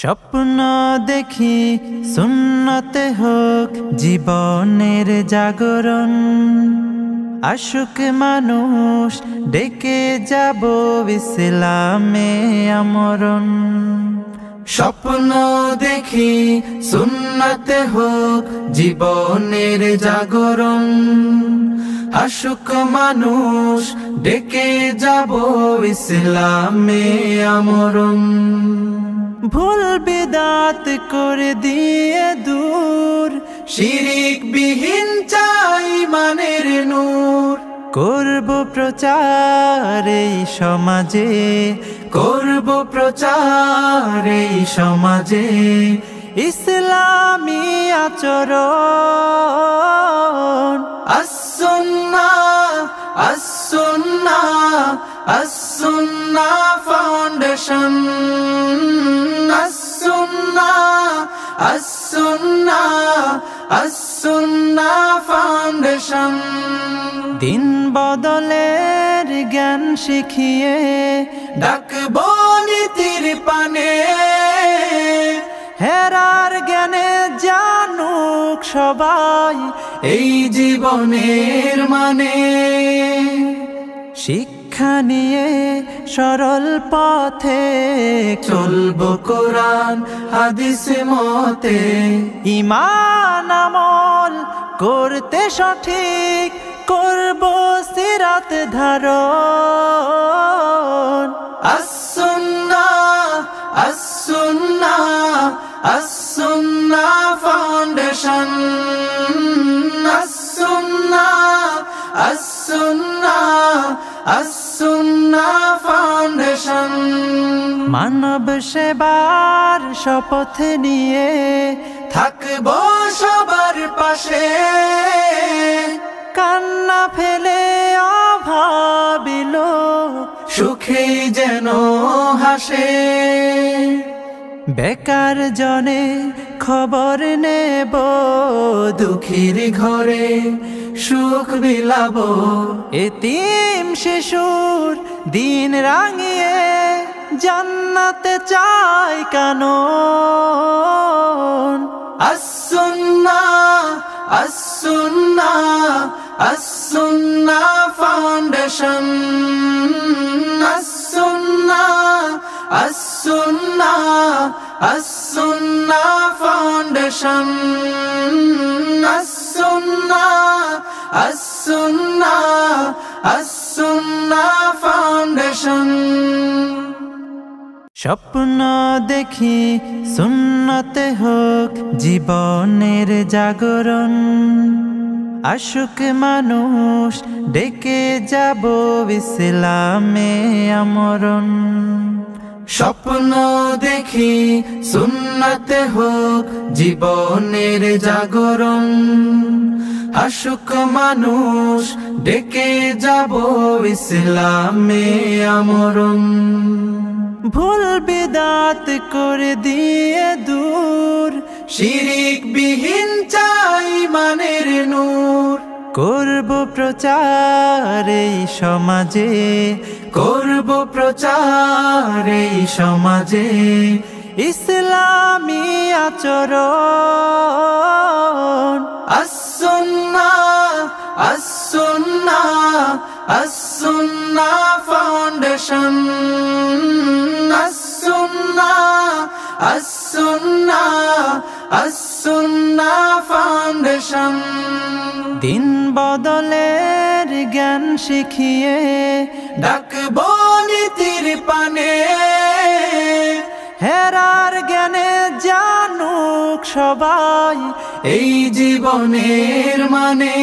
স্বপ্ন দেখি সুন্নতে হোক জীবনের জাগরণ, আশুক মানুষ ডেকে যাব ইসলামে আমরণ। স্বপ্ন দেখি সুন্নতে হোক জীবনের জাগরণ, আশুক মানুষ ডেকে যাব ইসলামে আমরণ। ভুল বিদাত করে দিয়ে দূর, শিরিক বিহীন চাই মানের নূর। করব প্রচার এই সমাজে, করব প্রচার এই সমাজে, ইসলামী আচরণ। as-sunnah as-sunnah as-sunnah foundation, as-sunnah as-sunnah as-sunnah foundation। দিন বদলের জ্ঞান শিখিয়ে ডাকবো নীতির পানে, হেরার জ্ঞানে জানুক সবাই এই জীবনের মানে। শিক্ষা নিয়ে সরল পথে চলবো কোরআন হাদিস মতে, ঈমান আমল করতে সঠিক করব সিরাত ধারণ। as-sunnah as-sunnah as-sunnah foundation, as-sunnah as-sunnah as-sunnah foundation। মানব সেবার শপথ নিয়ে থাকবো সবার পাশে, কান্না ফেলে অভাবিল সুখে যেন হাসে। বেকার জনে খবর নেব দুঃখীর ঘরে সুখ বিলাবো, এতিম শিশুর দিন রাঙিয়ে জান্নাতে চাই কানন। as-sunnah as-sunnah as-sunnah foundation, as-sunnah as-sunnah as-sunnah foundation, as-sunnah as-sunnah as-sunnah foundation। স্বপ্ন দেখি সুন্নতে হোক জীবনের জাগরণ, আশুক মানুষ ডেকে যাব ইসলামে আমরণ। স্বপ্ন দেখি সুন্নতে হোক জীবনের জাগরণ, আশুক মানুষ ডেকে যাব ইসলামে আমরণ। ভুল বিদাত করে দিয়ে দূর, শিরিক বিহীন চাই মানের নূর। করব প্রচার এই সমাজে, করব প্রচার এই সমাজে, ইসলামী আচরণ। as-sunnah as-sunnah as-sunnah foundation, as-sunnah as-sunnah as-sunnah foundation। দিন বদলের জ্ঞান শিখিয়ে ডাকবো নীতির পানে, হেরার জ্ঞানে জানুক সবাই এই জীবনের মানে।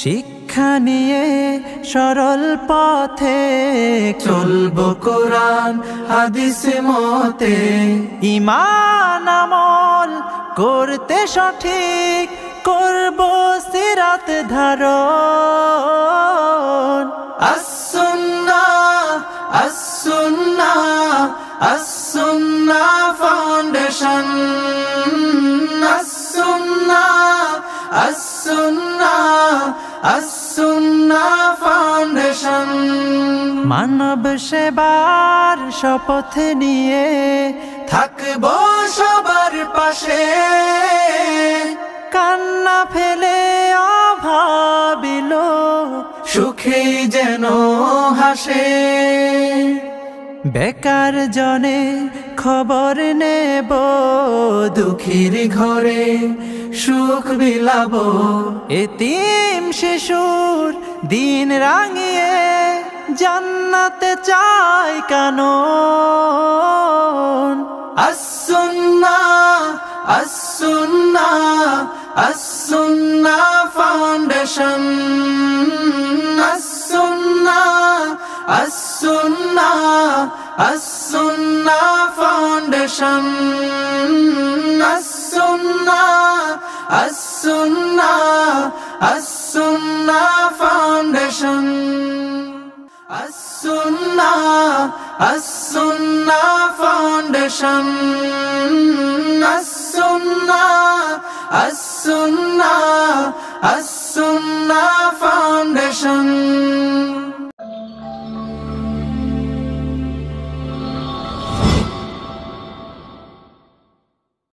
শিক্ষা নিয়ে সরল পথে চলবো কোরআন হাদিস মতে, ঈমান আমল করতে সঠিক করব সিরাত ধারণ। as-sunnah as-sunnah as-sunnah foundation, as-sunnah as-sunnah as-sunnah foundation। মানব সেবার শপথ নিয়ে থাকবো সবার পাশে, কান্না ফেলে অভাবিল সুখে যেন হাসে। বেকার জনে খবর নেব, দুঃখীর ঘরে সুখ বিলাবো, এতিম শিশুর দিন রাঙিয়ে জান্নাতে চাই কানন। as-sunnah as-sunnah as-sunnah foundation, as-sunnah as-sunnah as-sunnah foundation, as-sunnah as-sunnah as-sunnah foundation, as-sunnah as-sunnah foundation, as-sunnah as-sunnah as